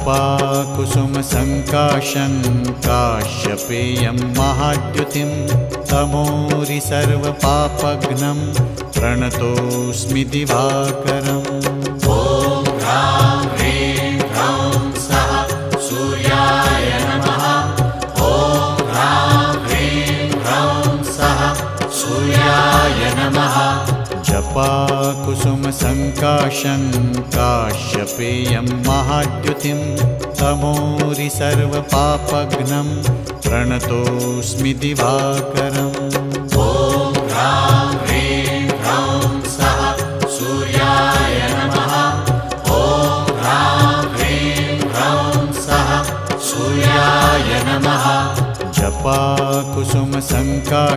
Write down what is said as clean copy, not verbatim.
जपाकुसुमसङ्काशं काश्यपेयं महाद्युतिं तमोरि सर्वपापघ्नं प्रणतोऽस्मि दिवाकरम्। ॐ ह्रां ह्रीं ह्रौं सः सूर्याय नमः। ॐ ह्रां ह्रीं ह्रौं सः सूर्याय नमः। जपाकुसुमसङ्काशं काश्यपेयं महाद्युतिं तमोरि सर्वपापघ्नं प्रणतोऽस्मि दिवाकरम्। ॐ ह्रां ह्रीं ह्रौं सः सूर्याय नमः। ॐ ह्रां ह्रीं ह्रौं सः सूर्याय नमः। जपाकुसुमसङ्काशं